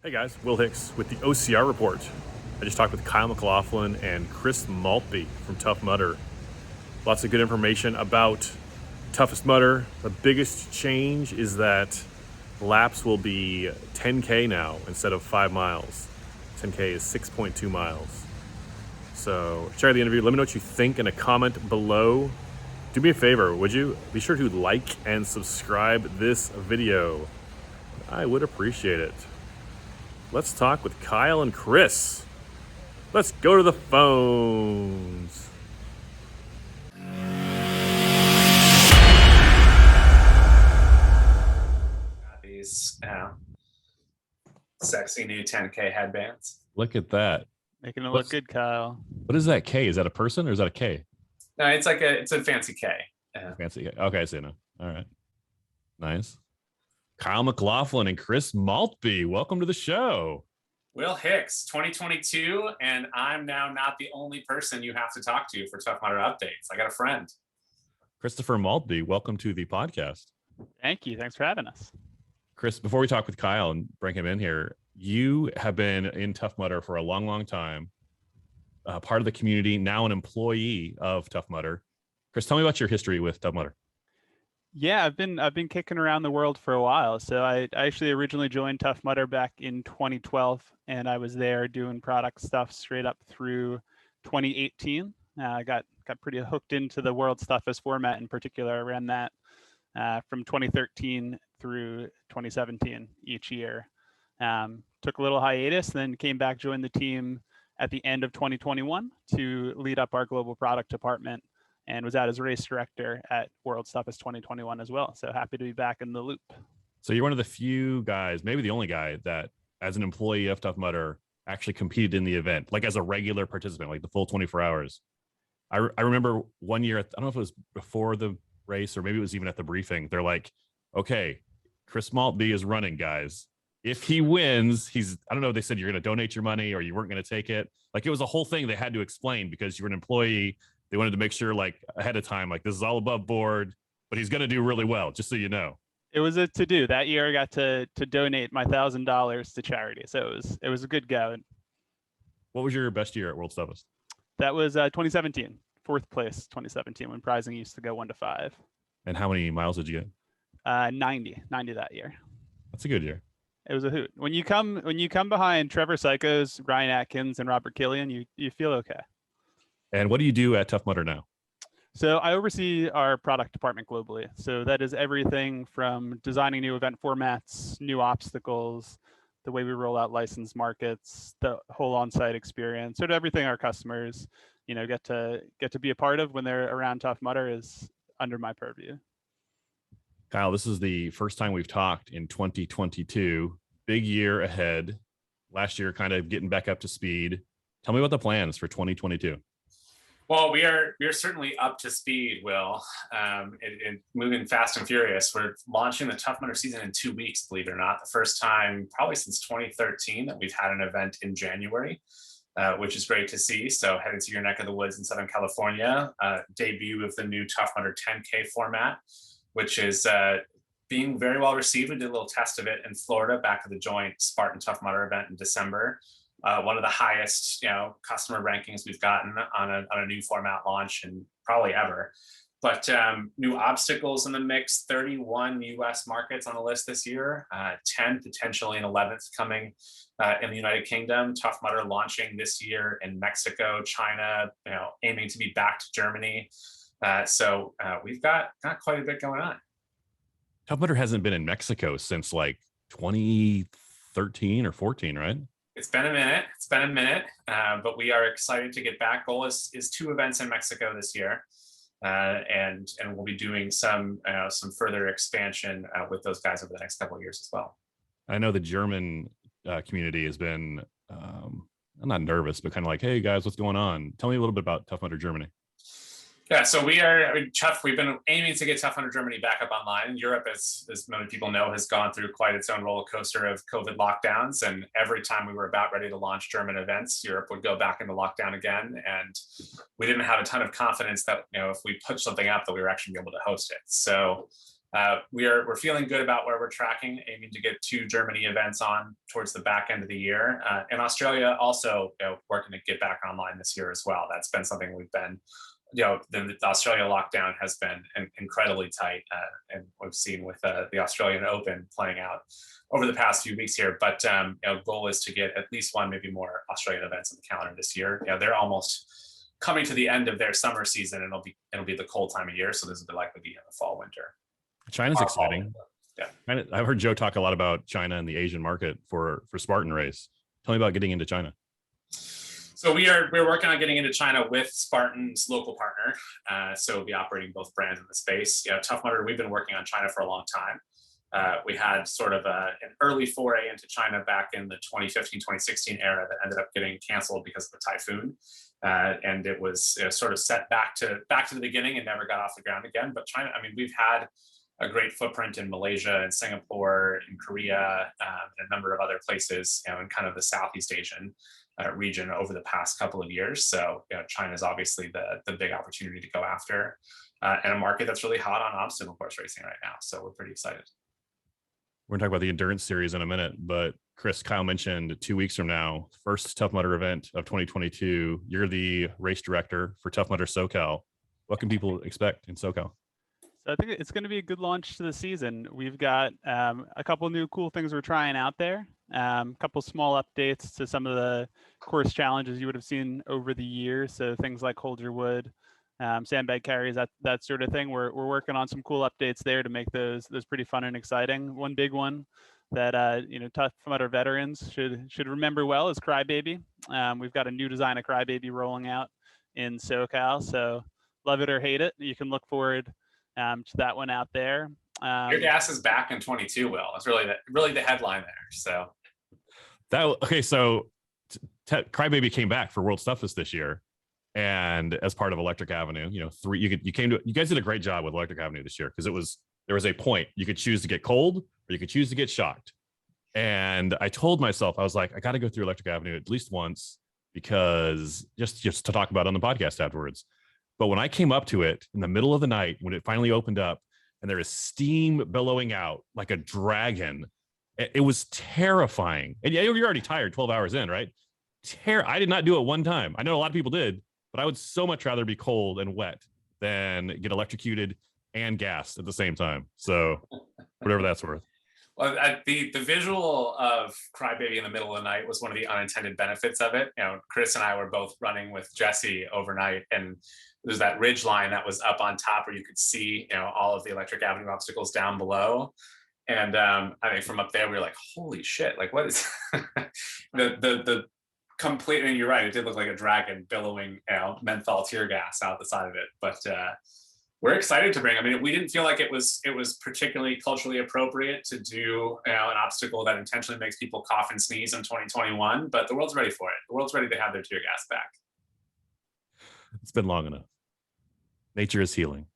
Hey guys, Will Hicks with the OCR report. I just talked with Kyle McLaughlin and Chris Maltbie from Tough Mudder. Lots of good information about Toughest Mudder. The biggest change is that laps will be 10K now instead of 5 miles. 10K is 6.2 miles. So check out the interview. Let me know what you think in a comment below. Do me a favor, would you? Be sure to like and subscribe this video. I would appreciate it. Let's talk with Kyle and Chris. Let's go to the phones. Got these sexy new 10K headbands. Look at that. Making it look good, Kyle. What is that K? Is that a person or is that a K? No, it's a fancy K. Fancy. Okay, I see now. All right. Nice. Kyle McLaughlin and Chris Maltbie, welcome to the show. Will Hicks, 2022, and I'm now not the only person you have to talk to for Tough Mudder updates. I got a friend. Christopher Maltbie, welcome to the podcast. Thank you. Thanks for having us. Chris, before we talk with Kyle and bring him in here, you have been in Tough Mudder for a long, long time, part of the community, now an employee of Tough Mudder. Chris, tell me about your history with Tough Mudder. Yeah, I've been kicking around the world for a while. So I actually originally joined Tough Mudder back in 2012, and I was there doing product stuff straight up through 2018. I got pretty hooked into the world's toughest format in particular. I ran that from 2013 through 2017 each year. Took a little hiatus, then came back, joined the team at the end of 2021 to lead up our global product department, and was out as race director at World's Toughest 2021 as well. So happy to be back in the loop. So you're one of the few guys, maybe the only guy, that as an employee of Tough Mudder actually competed in the event, like as a regular participant, like the full 24 hours. I remember one year, I don't know if it was before the race or maybe it was even at the briefing. They're like, okay, Chris Maltbie is running, guys. If he wins, I don't know, they said you're going to donate your money or you weren't going to take it. Like it was a whole thing they had to explain because you were an employee. They wanted to make sure like ahead of time, like this is all above board, but he's going to do really well, just so you know. It was a to-do. That year I got to donate my $1,000 to charity. So it was a good go. What was your best year at World's Toughest? That was 2017, fourth place 2017, when prizing used to go 1 to 5. And how many miles did you get? 90 that year. That's a good year. It was a hoot. When you come behind Trevor Psychos, Ryan Atkins, and Robert Killian, you feel okay. And what do you do at Tough Mudder now? So I oversee our product department globally. So that is everything from designing new event formats, new obstacles, the way we roll out licensed markets, the whole on-site experience, sort of everything our customers, get to be a part of when they're around Tough Mudder is under my purview. Kyle, this is the first time we've talked in 2022. Big year ahead. Last year, kind of getting back up to speed. Tell me about the plans for 2022. Well, we are certainly up to speed, Will. Moving fast and furious. We're launching the Tough Mudder season in 2 weeks, believe it or not. The first time probably since 2013 that we've had an event in January, which is great to see. So heading to your neck of the woods in Southern California, debut of the new Tough Mudder 10K format, which is being very well received. We did a little test of it in Florida back at the joint Spartan Tough Mudder event in December. One of the highest, customer rankings we've gotten on a new format launch and probably ever. But new obstacles in the mix, 31 US markets on the list this year, 10 potentially an 11th coming in the United Kingdom. Tough Mudder launching this year in Mexico, China, aiming to be back to Germany. So we've got quite a bit going on. Tough Mudder hasn't been in Mexico since like 2013 or 14, right? It's been a minute, but we are excited to get back. Goal is 2 events in Mexico this year, and we'll be doing some further expansion with those guys over the next couple of years as well. I know the German community has been, I'm not nervous, but kind of like, hey guys, what's going on? Tell me a little bit about Tough Mudder Germany. Yeah, so we've been aiming to get Tough Mudder Germany back up online. Europe, as many people know, has gone through quite its own roller coaster of COVID lockdowns. And every time we were about ready to launch German events, Europe would go back into lockdown again. And we didn't have a ton of confidence that, if we put something up that we were actually able to host it. So we're feeling good about where we're tracking, aiming to get 2 Germany events on towards the back end of the year. And Australia also working to get back online this year as well. That's been something we've been, the Australia lockdown has been incredibly tight, and we've seen with the Australian Open playing out over the past few weeks here. But goal is to get at least 1, maybe more Australian events in the calendar this year. They're almost coming to the end of their summer season, and it'll be the cold time of year, so this will likely be in the fall winter. China's exciting. Yeah, I've heard Joe talk a lot about China and the Asian market for Spartan Race. Tell me about getting into China. So we're working on getting into China with Spartan's local partner. So we'll be operating both brands in the space. Tough Mudder, we've been working on China for a long time. We had sort of an early foray into China back in the 2015, 2016 era that ended up getting canceled because of the typhoon. And it was sort of set back to the beginning and never got off the ground again. But China, I mean, we've had a great footprint in Malaysia and Singapore, in Korea, and a number of other places, in kind of the Southeast Asian region over the past couple of years. So China is obviously the big opportunity to go after, and a market that's really hot on obstacle course racing right now. So we're pretty excited. We're gonna talk about the endurance series in a minute, but Chris, Kyle mentioned 2 weeks from now, first Tough Mudder event of 2022. You're the race director for Tough Mudder SoCal. What can people expect in SoCal? So I think it's going to be a good launch to the season. We've got a couple new cool things we're trying out there. A couple small updates to some of the course challenges you would have seen over the years. So things like hold your wood, sandbag carries, that sort of thing. We're working on some cool updates there to make those pretty fun and exciting. One big one that Tough Mudder veterans should remember well is Crybaby. We've got a new design of Crybaby rolling out in SoCal. So love it or hate it, you can look forward to that one out there. Your gas is back in 22, Will. It's really the headline there. So Crybaby came back for World Toughest this year, and as part of Electric Avenue, you guys did a great job with Electric Avenue this year, because there was a point you could choose to get cold or you could choose to get shocked. And I told myself, I was like, I got to go through Electric Avenue at least once, because just to talk about it on the podcast afterwards. But when I came up to it in the middle of the night, when it finally opened up and there is steam billowing out like a dragon, it was terrifying. And you're already tired 12 hours in, right? I did not do it one time. I know a lot of people did, but I would so much rather be cold and wet than get electrocuted and gassed at the same time. So whatever that's worth. Well, the visual of Crybaby in the middle of the night was one of the unintended benefits of it. Chris and I were both running with Jesse overnight, and there's that ridge line that was up on top where you could see, all of the Electric Avenue obstacles down below. And I think from up there, we were like, holy shit, like what is the complete, and you're right, it did look like a dragon billowing, menthol tear gas out the side of it. But we're excited to bring. I mean, we didn't feel like it was particularly culturally appropriate to do an obstacle that intentionally makes people cough and sneeze in 2021, but the world's ready for it. The world's ready to have their tear gas back. It's been long enough. Nature is healing.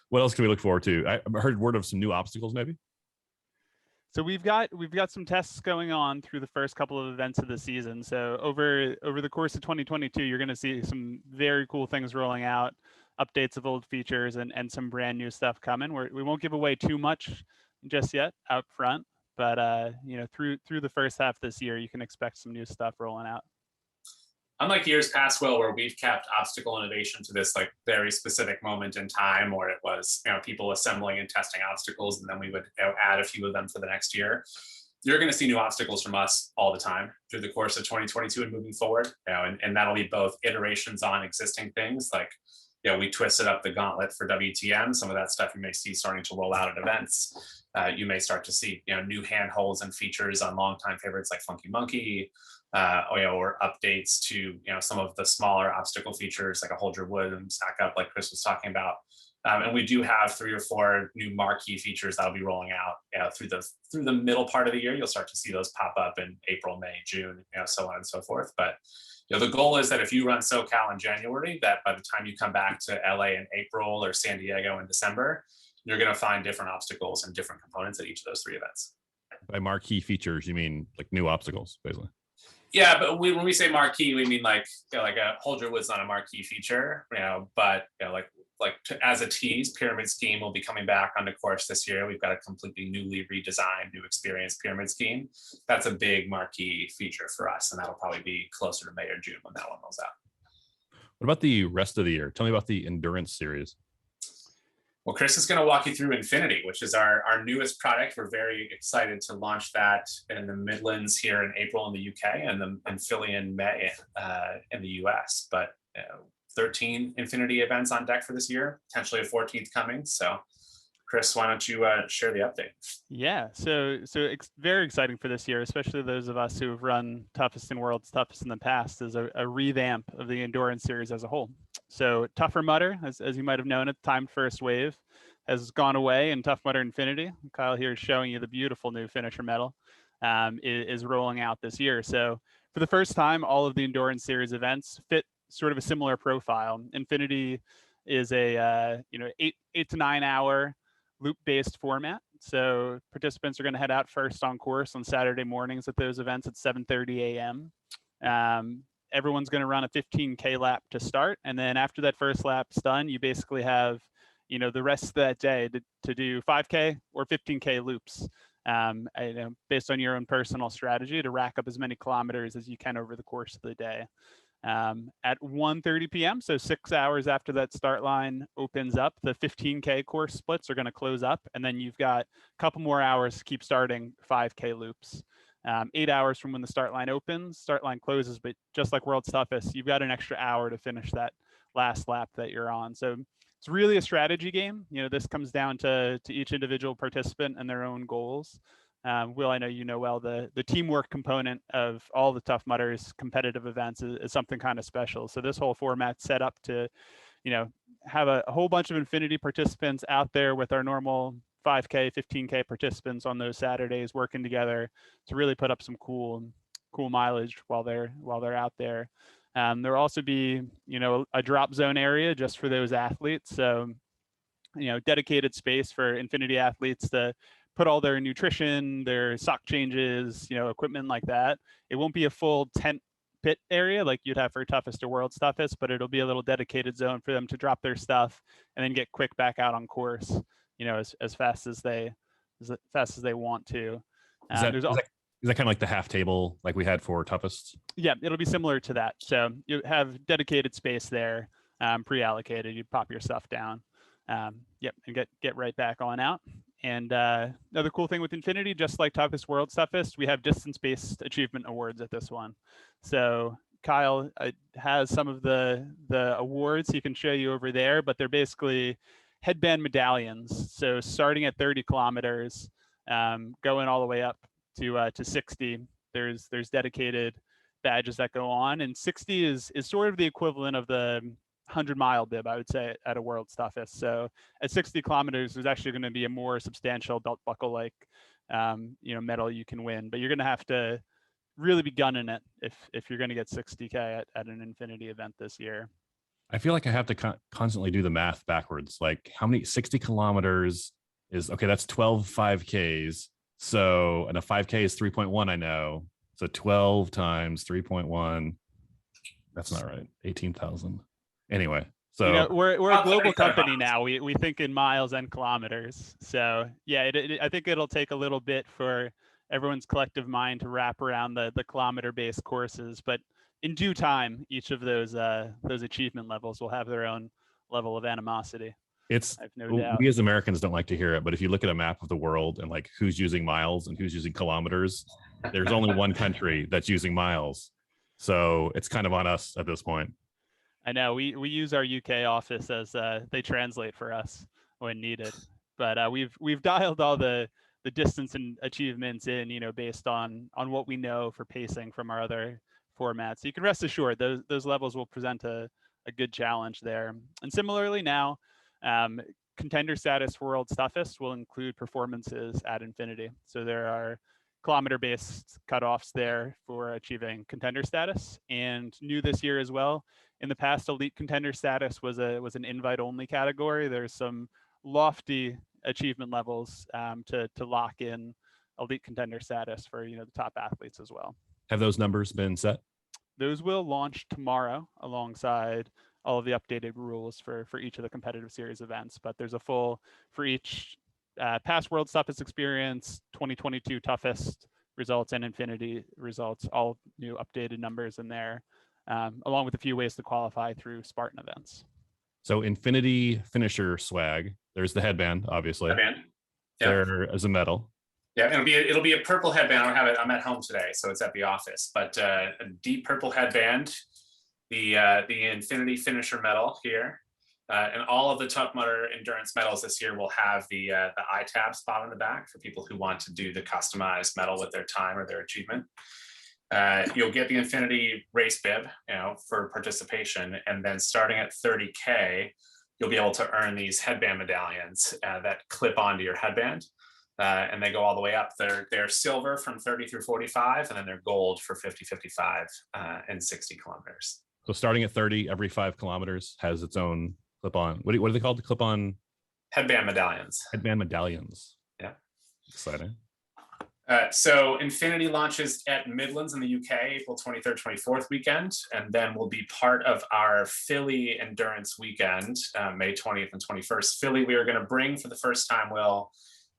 What else can we look forward to? I heard word of some new obstacles, maybe. So we've got some tests going on through the first couple of events of the season. So over the course of 2022, you're going to see some very cool things rolling out, updates of old features, and some brand new stuff coming. We won't give away too much just yet out front, but through the first half this year, you can expect some new stuff rolling out. Unlike years past, Will, where we've kept obstacle innovation to this like very specific moment in time, where it was people assembling and testing obstacles, and then we would add a few of them for the next year. You're going to see new obstacles from us all the time through the course of 2022 and moving forward. And that'll be both iterations on existing things, like we twisted up the gauntlet for WTM. Some of that stuff you may see starting to roll out at events. You may start to see new handholds and features on longtime favorites like Funky Monkey. Or updates to some of the smaller obstacle features like a hold your wood and stack up, like Chris was talking about. And we do have 3 or 4 new marquee features that'll be rolling out through the middle part of the year. You'll start to see those pop up in April, May, June, so on and so forth. But the goal is that if you run SoCal in January, that by the time you come back to LA in April or San Diego in December, you're going to find different obstacles and different components at each of those 3 events. By marquee features, you mean like new obstacles, basically? Yeah, but when we say marquee, we mean like a hold your wood's not a marquee feature, but like as a tease, pyramid scheme will be coming back onto course this year. We've got a completely newly redesigned, new experience pyramid scheme. That's a big marquee feature for us, and that'll probably be closer to May or June when that one rolls out. What about the rest of the year? Tell me about the endurance series. Well, Chris is going to walk you through Infinity, which is our newest product. We're very excited to launch that in the Midlands here in April in the UK, and Philly in May in the US. But 13 Infinity events on deck for this year, potentially a 14th coming. So, Chris, why don't you share the update? Yeah, so very exciting for this year, especially those of us who have run Toughest in World's Toughest in the past, is a revamp of the endurance series as a whole. So Tougher Mudder, as you might have known at the time, first wave, has gone away, and Tough Mudder Infinity, Kyle here is showing you the beautiful new finisher medal, is rolling out this year. So for the first time, all of the endurance series events fit sort of a similar profile. Infinity is a 8 to 9 hour loop-based format. So participants are going to head out first on course on Saturday mornings at those events at 7:30 a.m. Everyone's going to run a 15K lap to start. And then after that first lap's done, you basically have, the rest of that day to do 5K or 15K loops, based on your own personal strategy to rack up as many kilometers as you can over the course of the day. At 1:30 p.m., so 6 hours after that start line opens up, the 15K course splits are going to close up, and then you've got a couple more hours to keep starting 5K loops. 8 hours from when the start line opens, start line closes, but just like World's Toughest, you've got an extra hour to finish that last lap that you're on. So it's really a strategy game. This comes down to each individual participant and their own goals. Will, I know you know well, the teamwork component of all the Tough Mudders competitive events is something kind of special. So this whole format's set up to, have a whole bunch of Infinity participants out there with our normal 5K, 15K participants on those Saturdays working together to really put up some cool mileage while they're out there. There'll also be, a drop zone area just for those athletes. So, dedicated space for Infinity athletes to put all their nutrition, their sock changes, equipment like that. It won't be a full tent pit area like you'd have for Toughest or World's Toughest, but it'll be a little dedicated zone for them to drop their stuff and then get quick back out on course, as fast as they want to. Is that kind of like the half table like we had for Toughest? Yeah, it'll be similar to that. So you have dedicated space there, pre-allocated. You pop your stuff down, and get right back on out. And another cool thing with Infinity, just like Toughest World's Toughest, we have distance-based achievement awards at this one. So Kyle has some of the awards he can show you over there, but they're basically headband medallions. So starting at 30 kilometers, going all the way up to 60, there's dedicated badges that go on, and 60 is sort of the equivalent of the 100-mile bib, I would say, at a World's Toughest. So at 60 kilometers, there's actually going to be a more substantial belt buckle like medal you can win, but you're going to have to really be gunning it if you're going to get 60K at an Infinity event this year. I feel like I have to constantly do the math backwards. Like, how many 60 kilometers is, okay, that's 12 5Ks. So, and a 5K is 3.1, I know. So 12 times 3.1, that's not right. 18,000. Anyway, so we're a global company now. We think in miles and kilometers. So yeah, I think it'll take a little bit for everyone's collective mind to wrap around the kilometer-based courses, but in due time, each of those achievement levels will have their own level of animosity. It's no doubt. We as Americans don't like to hear it, but if you look at a map of the world and like who's using miles and who's using kilometers, there's only one country that's using miles. So it's kind of on us at this point. I know we use our UK office as they translate for us when needed, but we've dialed all the distance and achievements in, based on what we know for pacing from our other formats. So you can rest assured those levels will present a good challenge there. And similarly now, contender status for World's Toughest will include performances at Infinity. So there are kilometer-based cutoffs there for achieving contender status, and new this year as well. In the past, elite contender status was an invite-only category. There's some lofty achievement levels to lock in elite contender status for the top athletes as well. Have those numbers been set? Those will launch tomorrow alongside all of the updated rules for each of the competitive series events. But there's a full for each past World's Toughest experience, 2022 toughest results, and Infinity results, all new updated numbers in there, along with a few ways to qualify through Spartan events. So Infinity finisher swag. There's the headband, obviously. Headband. Yeah. There is a medal. Yeah, it'll be a purple headband. I don't have it. I'm at home today, so it's at the office. But a deep purple headband, the Infinity finisher medal here, and all of the Tough Mudder endurance medals this year will have the I-tab spot on the back for people who want to do the customized medal with their time or their achievement. You'll get the Infinity race bib, for participation, and then starting at 30K, you'll be able to earn these headband medallions that clip onto your headband, and they go all the way up. They're silver from 30 through 45, and then they're gold for 50, 55, and 60 kilometers. So starting at 30, every 5 kilometers has its own clip-on. What are they called? The clip-on headband medallions. Headband medallions. Yeah. Exciting. So Infinity launches at Midlands in the UK, April 23rd, 24th weekend, and then will be part of our Philly endurance weekend, May 20th and 21st. Philly, we are going to bring for the first time,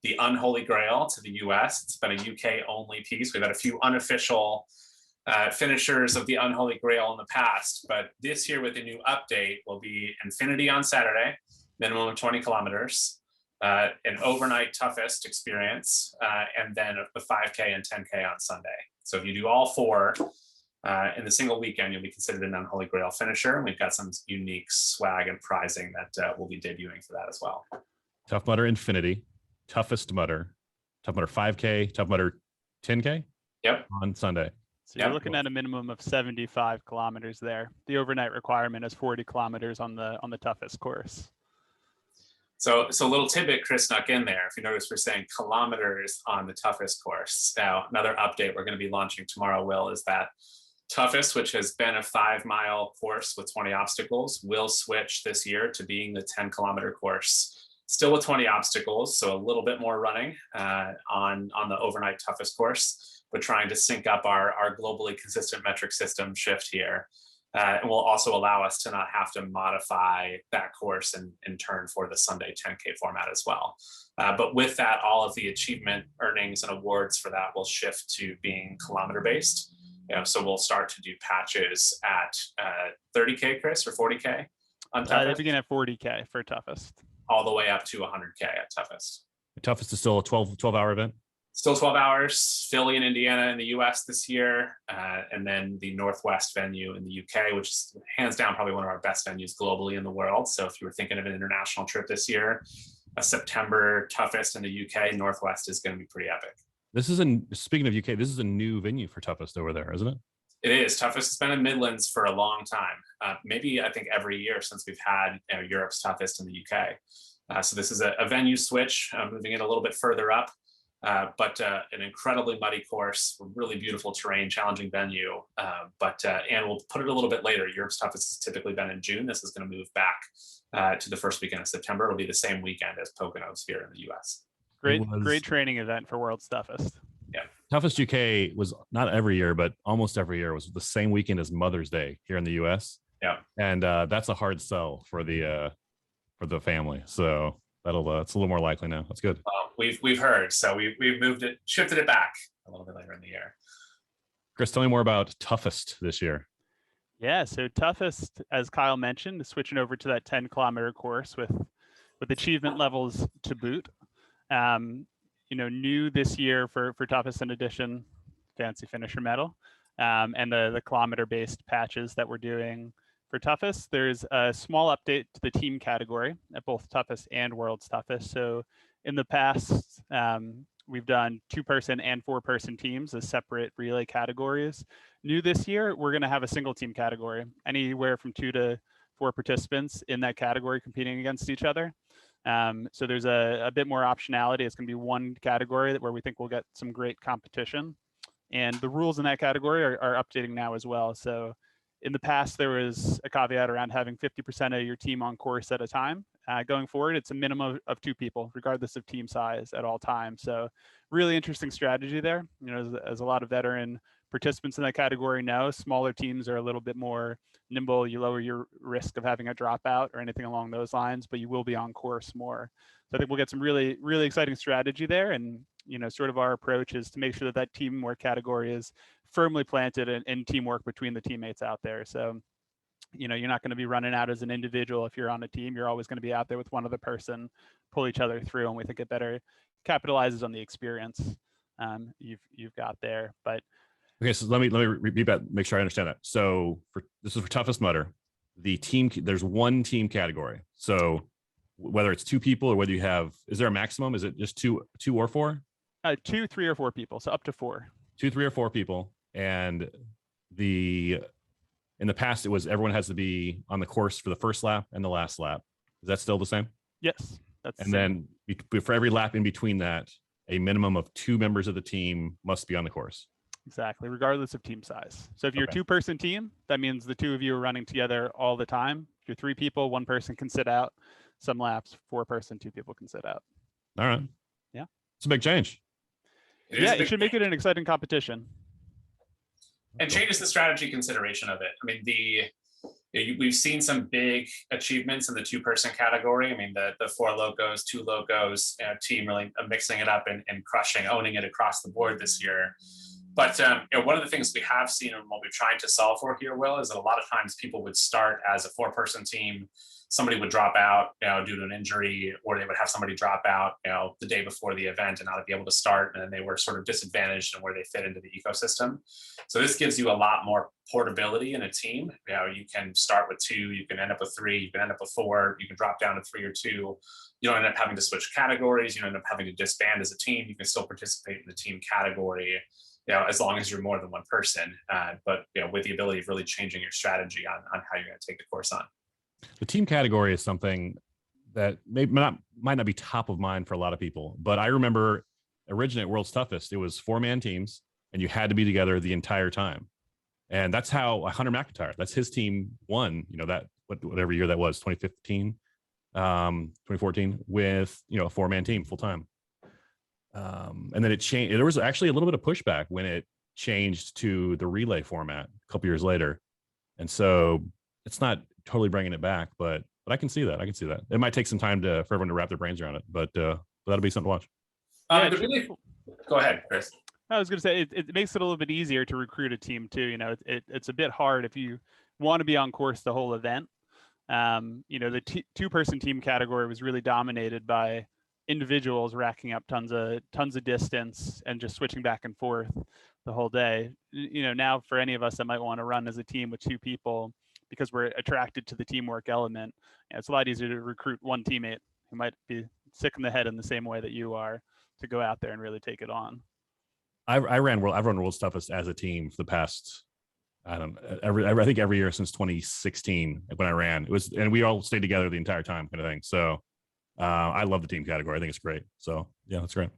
the unholy grail to the US. It's been a UK only piece. We've had a few unofficial finishers of the unholy grail in the past, but this year with the new update will be Infinity on Saturday, minimum of 20 kilometers. An overnight toughest experience, and then the 5K and 10K on Sunday. So if you do all 4 in the single weekend, you'll be considered an unholy grail finisher. And we've got some unique swag and prizing that we'll be debuting for that as well. Tough Mudder Infinity, toughest Mudder, Tough Mudder 5K, Tough Mudder 10K. Yep. On Sunday. So you're looking at a minimum of 75 kilometers there. The overnight requirement is 40 kilometers on the toughest course. So a little tidbit Chris snuck in there. If you notice, we're saying kilometers on the toughest course. Now, another update we're going to be launching tomorrow, Will, is that toughest, which has been a 5-mile course with 20 obstacles, will switch this year to being the 10-kilometer course, still with 20 obstacles, so a little bit more running on the overnight toughest course, but trying to sync up our globally consistent metric system shift here. And will also allow us to not have to modify that course in turn for the Sunday 10K format as well. But with that, all of the achievement earnings and awards for that will shift to being kilometer based. So we'll start to do patches at 30K, Chris, or 40K on toughest. They begin at 40K for toughest. All the way up to 100K at toughest. The toughest is still a 12-hour event. Still 12 hours, Philly and Indiana in the US this year, and then the Northwest venue in the UK, which is hands down probably one of our best venues globally in the world. So if you were thinking of an international trip this year, a September toughest in the UK, Northwest is going to be pretty epic. Speaking of UK, this is a new venue for toughest over there, isn't it? It is. Toughest has been in Midlands for a long time. Maybe I think every year since we've had Europe's toughest in the UK. So this is a venue switch, moving it a little bit further up. But an incredibly muddy course, really beautiful terrain, challenging venue. And we'll put it a little bit later. Europe's toughest has typically been in June. This is going to move back to the first weekend of September. It'll be the same weekend as Poconos here in the US. Great training event for World's Toughest. Yeah. Toughest UK was not every year, but almost every year was the same weekend as Mother's Day here in the US. Yeah. And that's a hard sell for the family. So it's a little more likely now. That's good. We've heard, so we've shifted it back a little bit later in the year. Chris, tell me more about toughest this year. Yeah, so toughest, as Kyle mentioned, is switching over to that 10-kilometer course with achievement levels to boot. New this year for toughest in addition, fancy finisher medal, and the kilometer-based patches that we're doing. For toughest, there's a small update to the team category at both toughest and World's Toughest. So in the past, we've done 2-person and 4-person teams as separate relay categories. New this year, we're going to have a single team category, anywhere from 2 to 4 participants in that category competing against each other. So there's a bit more optionality. It's going to be one category where we think we'll get some great competition. And the rules in that category are updating now as well. So in the past, there was a caveat around having 50% of your team on course at a time. going forward, it's a minimum of 2 people, regardless of team size at all times. So really interesting strategy there. You know, as a lot of veteran participants in that category know, smaller teams are a little bit more nimble. You lower your risk of having a dropout or anything along those lines, but you will be on course more. So I think we'll get some really, really exciting strategy there. And, you know, sort of our approach is to make sure that that teamwork category is firmly planted in teamwork between the teammates out there. So, you know, you're not going to be running out as an individual if you're on a team. You're always going to be out there with one other person, pull each other through, and we think it better capitalizes on the experience you've got there. But okay, so let me repeat that, make sure I understand that. So this is for toughest mutter. The team, there's one team category. So whether it's 2 people or whether you have, is there a maximum? Is it just two or 4? 2, 3, or 4 people, so up to 4. 2, 3, or 4 people, and in the past, it was everyone has to be on the course for the first lap and the last lap. Is that still the same? Yes, that's. And then for every lap in between that, a minimum of 2 members of the team must be on the course. Exactly, regardless of team size. So if you're a 2-person team, that means the 2 of you are running together all the time. If you're 3 people, 1 person can sit out some laps. 4-person, 2 people can sit out. All right. Yeah. It's a big change. It should make it an exciting competition. And changes the strategy consideration of it. I mean, we've seen some big achievements in the 2-person category. I mean, the 4 locos, 2 locos, team really mixing it up and crushing, owning it across the board this year. But one of the things we have seen and what we're trying to solve for here, Will, is that a lot of times people would start as a 4-person team. Somebody would drop out, due to an injury, or they would have somebody drop out, the day before the event and not be able to start, and then they were sort of disadvantaged in where they fit into the ecosystem. So this gives you a lot more portability in a team. You can start with 2, you can end up with 3, you can end up with 4, you can drop down to 3 or 2. You don't end up having to switch categories. You don't end up having to disband as a team. You can still participate in the team category, as long as you're more than 1 person, but with the ability of really changing your strategy on how you're going to take the course on. The team category is something that might not be top of mind for a lot of people, but I remember originally at World's Toughest, it was 4-man teams and you had to be together the entire time. And that's how Hunter McIntyre, that's his team won, that whatever year that was, 2015, 2014, with, a 4-man team full time. And then it changed. There was actually a little bit of pushback when it changed to the relay format a couple years later. And so it's not totally bringing it back, but I can see that. It might take some time for everyone to wrap their brains around it, but that'll be something to watch. Go ahead, Chris. I was going to say it makes it a little bit easier to recruit a team too. It's a bit hard if you want to be on course the whole event. The 2-person team category was really dominated by individuals racking up tons of distance and just switching back and forth the whole day. Now for any of us that might want to run as a team with 2 people, because we're attracted to the teamwork element, it's a lot easier to recruit 1 teammate who might be sick in the head in the same way that you are to go out there and really take it on. I've run World's Toughest as a team for the past, I think every year since 2016 when I ran. It was, and we all stayed together the entire time, kind of thing. So I love the team category. I think it's great. So yeah, that's great.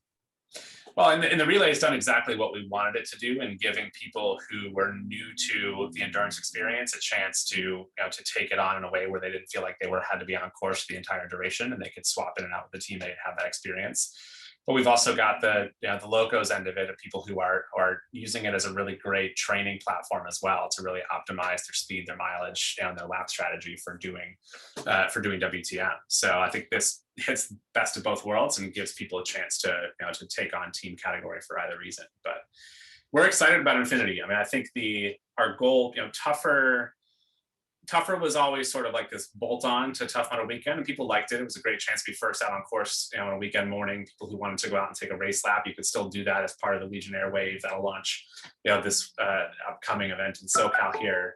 Well, and the relay has done exactly what we wanted it to do, in giving people who were new to the endurance experience a chance to take it on in a way where they didn't feel like they had to be on course the entire duration, and they could swap in and out with the teammate and have that experience. But we've also got the locos end of it, of people who are using it as a really great training platform as well, to really optimize their speed, their mileage, and their lap strategy for doing WTM. So I think this hits the best of both worlds and gives people a chance to take on team category for either reason. But we're excited about Infinity. I mean, I think our goal, Tougher was always sort of like this bolt-on to Tough Mudder weekend, and people liked it. It was a great chance to be first out on course, on a weekend morning. People who wanted to go out and take a race lap, you could still do that as part of the Legionnaire wave that'll launch, this upcoming event in SoCal here.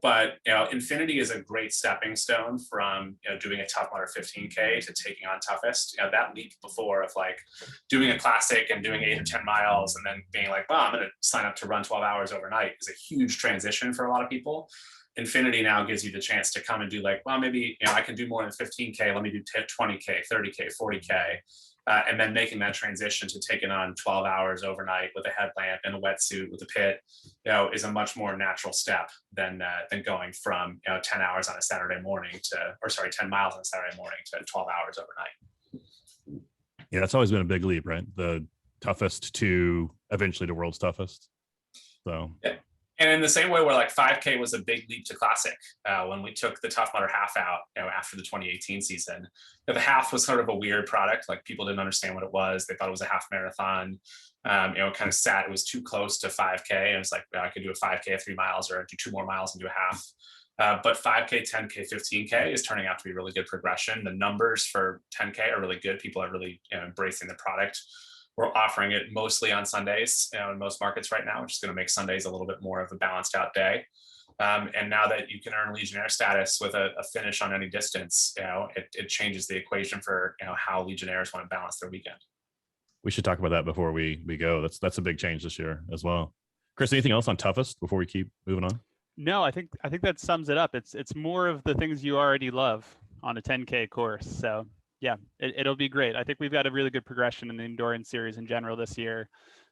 But Infinity is a great stepping stone from doing a Tough Mudder 15K to taking on Toughest. That leap before of like doing a classic and doing 8 or 10 miles and then being like, well, I'm going to sign up to run 12 hours overnight is a huge transition for a lot of people. Infinity now gives you the chance to come and do like, well, maybe I can do more than 15K. Let me do 20K, 30K, 40K. and then making that transition to taking on 12 hours overnight with a headlamp and a wetsuit with a pit, is a much more natural step than going from 10 hours on a Saturday morning 10 miles on a Saturday morning to 12 hours overnight. Yeah, that's always been a big leap, right? The toughest to eventually the world's toughest. So. Yeah. And in the same way where like 5K was a big leap to classic, when we took the Tough Mudder half out, after the 2018 season, the half was sort of a weird product. Like people didn't understand what it was. They thought it was a half marathon. It kind of sat, it was too close to 5K. And it was like, I could do a 5K of 3 miles or do 2 more miles and do a half. But 5K, 10K, 15K is turning out to be really good progression. The numbers for 10K are really good. People are really embracing the product. We're offering it mostly on Sundays in most markets right now, which is going to make Sundays a little bit more of a balanced out day. And now that you can earn Legionnaire status with a finish on any distance, it changes the equation for how Legionnaires want to balance their weekend. We should talk about that before we go. That's a big change this year as well. Chris, anything else on toughest before we keep moving on? No, I think that sums it up. It's more of the things you already love on a 10K course. So yeah, it'll be great. I think we've got a really good progression in the endurance series in general this year.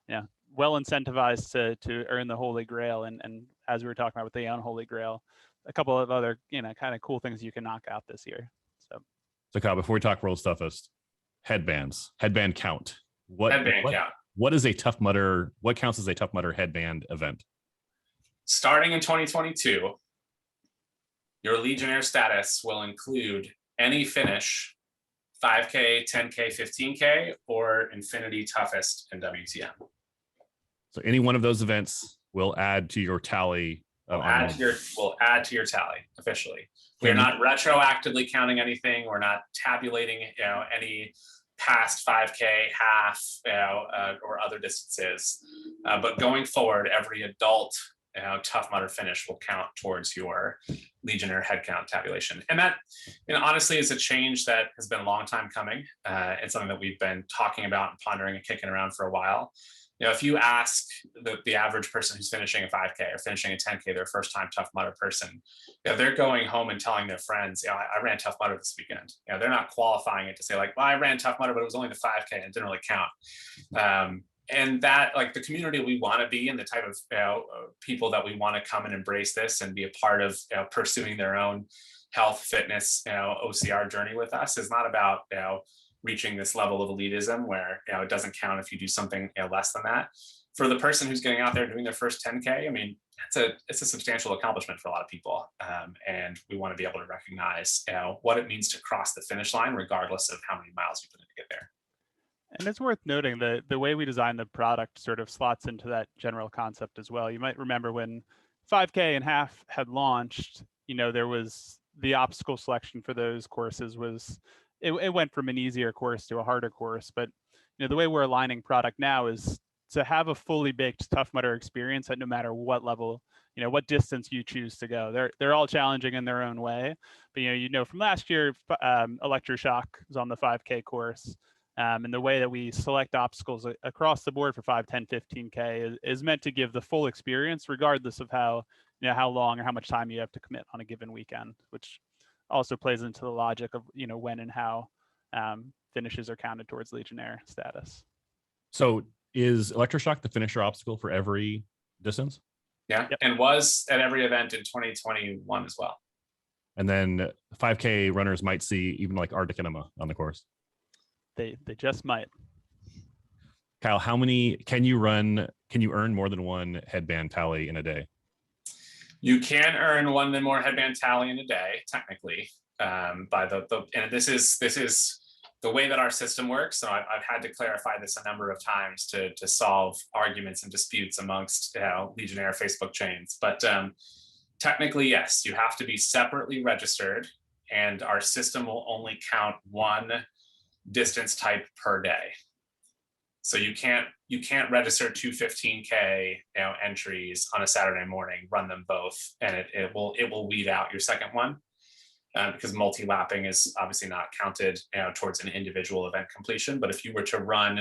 Yeah, well incentivized to earn the Holy Grail, and as we were talking about with the unholy Grail, a couple of other kind of cool things you can knock out this year. So Kyle, before we talk world's toughest, headband count. Count. What is a Tough Mudder? What counts as a Tough Mudder headband event? Starting in 2022, your Legionnaire status will include any finish 5K, 10K, 15K, or Infinity Toughest in WTM. So any one of those events will add to your tally. Will add to your tally officially. We're not retroactively counting anything. We're not tabulating any past 5K, half, or other distances. But going forward, every adult Tough Mudder finish will count towards your Legionnaire head count tabulation. And that, honestly, is a change that has been a long time coming. It's something that we've been talking about and pondering and kicking around for a while. If you ask the average person who's finishing a 5K or finishing a 10K, their first time Tough Mudder person, they're going home and telling their friends, I ran Tough Mudder this weekend. They're not qualifying it to say like, well, I ran Tough Mudder, but it was only the 5K and it didn't really count. And that, like, the community we want to be and the type of people that we want to come and embrace this and be a part of pursuing their own health, fitness, OCR journey with us is not about reaching this level of elitism where it doesn't count if you do something less than that. For the person who's getting out there doing their first 10K, I mean, it's a substantial accomplishment for a lot of people, and we want to be able to recognize what it means to cross the finish line, regardless of how many miles you put in to get there. And it's worth noting that the way we design the product sort of slots into that general concept as well. You might remember when 5K and half had launched, there was the obstacle selection for those courses it went from an easier course to a harder course. But the way we're aligning product now is to have a fully baked Tough Mudder experience at no matter what level, what distance you choose to go. They're all challenging in their own way. But from last year, Electroshock was on the 5K course. And the way that we select obstacles across the board for 5, 10, 15K is meant to give the full experience, regardless of how long or how much time you have to commit on a given weekend, which also plays into the logic of, when and how finishes are counted towards Legionnaire status. So is Electroshock the finisher obstacle for every distance? Yeah, yep. And was at every event in 2021 as well. And then 5K runners might see even like Arctic Enema on the course. They just might. Kyle, how many can you earn more than one headband tally in a day? You can earn one more headband tally in a day, technically. By and this is the way that our system works. So I've had to clarify this a number of times to solve arguments and disputes amongst Legionnaire Facebook chains. But technically, yes, you have to be separately registered, and our system will only count one distance type per day. So you can't register 2 15K entries on a Saturday morning, run them both, and it will weed out your second one, because multi-lapping is obviously not counted towards an individual event completion. But if you were to run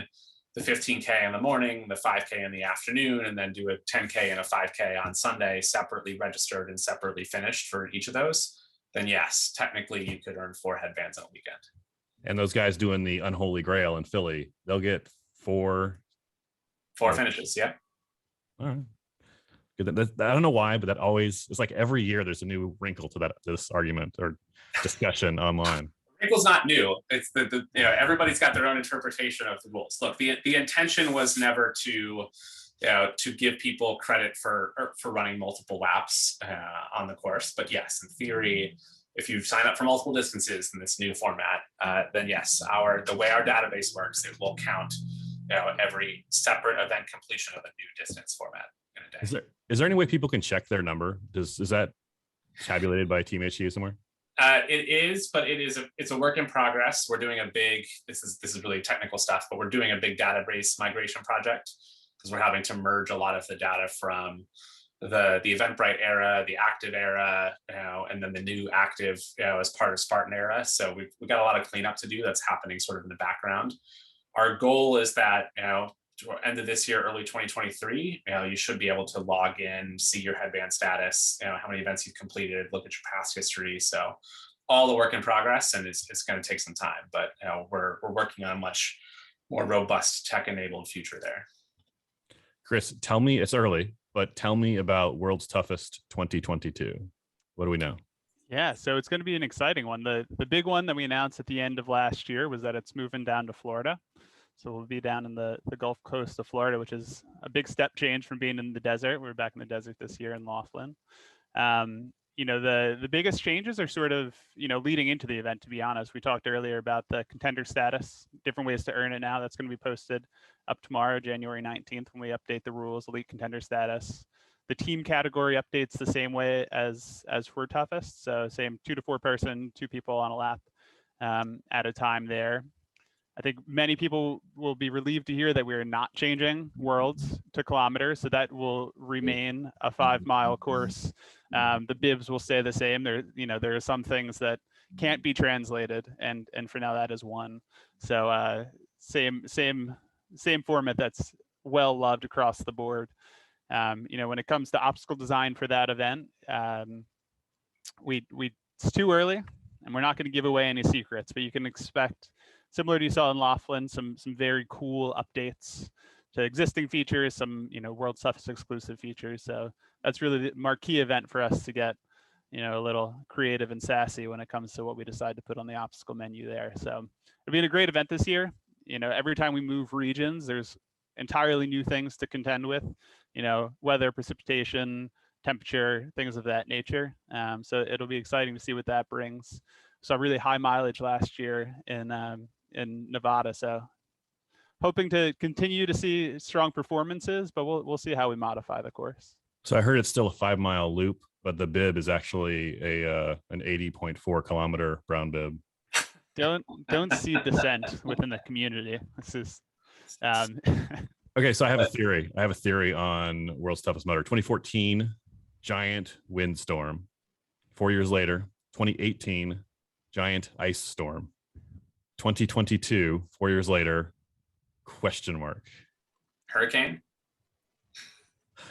the 15K in the morning, the 5K in the afternoon, and then do a 10K and a 5K on Sunday, separately registered and separately finished for each of those, then yes, technically you could earn 4 headbands on a weekend. And those guys doing the unholy grail in Philly, they'll get four finishes. Yeah. All right. I don't know why, but that always, it's like every year there's a new wrinkle to this argument or discussion online. Wrinkle's not new. It's the everybody's got their own interpretation of the rules. Look, the intention was never to give people credit for running multiple laps on the course. But yes, in theory, if you sign up for multiple distances in this new format, then yes, the way our database works, it will count every separate event completion of a new distance format in a day. Is there any way people can check their number? Is that tabulated by Team HU somewhere? It is, but it's a work in progress. We're doing this is really technical stuff, but we're doing a big database migration project because we're having to merge a lot of the data from the Eventbrite era, the active era, and then the new active as part of Spartan era. So we've got a lot of cleanup to do that's happening sort of in the background. Our goal is that end of this year, early 2023, you should be able to log in, see your headband status, how many events you've completed, look at your past history. So all the work in progress, and it's going to take some time, but we're working on a much more robust tech-enabled future there. Chris, tell me, it's early, but tell me about World's Toughest 2022. What do we know? Yeah, so it's going to be an exciting one. The big one that we announced at the end of last year was that it's moving down to Florida. So we'll be down in the Gulf Coast of Florida, which is a big step change from being in the desert. We're back in the desert this year in Laughlin. The biggest changes are sort of, leading into the event, to be honest. We talked earlier about the contender status, different ways to earn it now. That's going to be posted up tomorrow, January 19th, when we update the rules, elite contender status. The team category updates the same way as for toughest. So same 2 to 4 person, 2 people on a lap at a time there. I think many people will be relieved to hear that we are not changing worlds to kilometers, so that will remain a 5-mile course. The bibs will stay the same. There are some things that can't be translated, and for now that is one. So same format that's well loved across the board. When it comes to obstacle design for that event, it's too early, and we're not going to give away any secrets, but you can expect, similar to you saw in Laughlin, some very cool updates to existing features, some World Toughest exclusive features. So that's really the marquee event for us to get a little creative and sassy when it comes to what we decide to put on the obstacle menu there. So it'll be a great event this year. Every time we move regions, there's entirely new things to contend with. Weather, precipitation, temperature, things of that nature. So it'll be exciting to see what that brings. So really high mileage last year in Nevada. So hoping to continue to see strong performances, but we'll see how we modify the course. So I heard it's still a 5-mile loop, but the bib is actually an 80.4 kilometer brown bib. Don't see dissent within the community. This is okay. So I have a theory on World's Toughest Motor. 2014 giant windstorm. 4 years later, 2018 giant ice storm. 2022, 4 years later, question mark. Hurricane?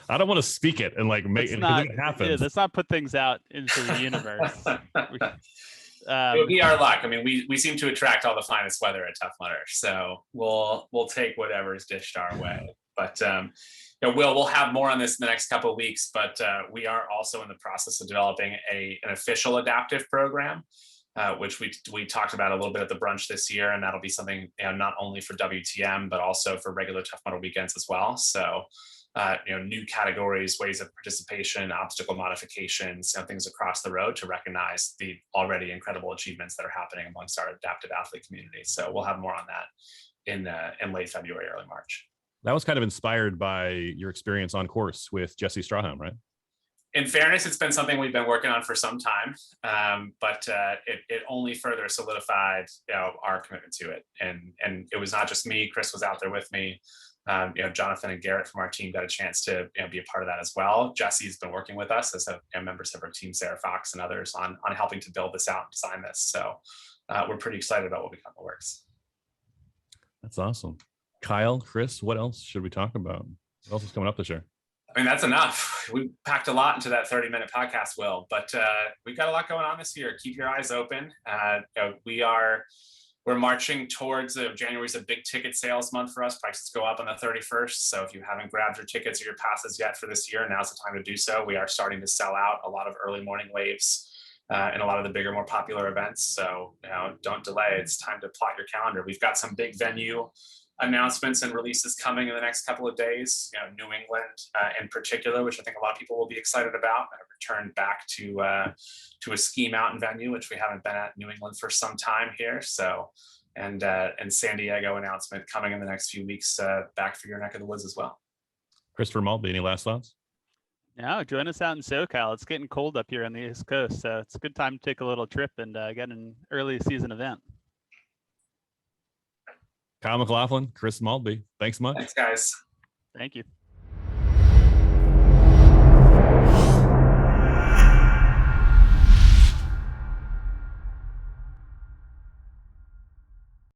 I don't want to speak it and make it happen. Yeah, let's not put things out into the universe. It would be our luck. I mean, we seem to attract all the finest weather at Tough Mudder, so we'll take whatever is dished our way. But we'll have more on this in the next couple of weeks. But we are also in the process of developing an official adaptive program, which we talked about a little bit at the brunch this year, and that'll be something not only for WTM but also for regular Tough Mudder weekends as well. So new categories, ways of participation, obstacle modifications, things across the road to recognize the already incredible achievements that are happening amongst our adaptive athlete community. So we'll have more on that in late February, early March. That was kind of inspired by your experience on course with Jesse Strahan, right? In fairness, it's been something we've been working on for some time, but it only further solidified our commitment to it. And it was not just me. Chris was out there with me. Jonathan and Garrett from our team got a chance to be a part of that as well. Jesse's been working with us as members of our team, Sarah Fox and others, on helping to build this out and design this. So we're pretty excited about what we got in the works. That's awesome. Kyle, Chris, what else should we talk about? What else is coming up this year? I mean, that's enough. We packed a lot into that 30-minute podcast, Will, but we've got a lot going on this year. Keep your eyes open. We are we're marching towards January's a big ticket sales month for us. Prices go up on the 31st. So if you haven't grabbed your tickets or your passes yet for this year, now's the time to do so. We are starting to sell out a lot of early morning waves and a lot of the bigger, more popular events. So, don't delay. It's time to plot your calendar. We've got some big venue announcements and releases coming in the next couple of days. New England in particular, which I think a lot of people will be excited about. I returned back to a ski mountain venue, which we haven't been at New England for some time here. So, and San Diego announcement coming in the next few weeks back for your neck of the woods as well. Christopher Maltbie, any last thoughts? No, join us out in SoCal. It's getting cold up here on the East Coast, so it's a good time to take a little trip and get an early season event. Kyle McLaughlin, Chris Maltbie, thanks much. Thanks, guys. Thank you.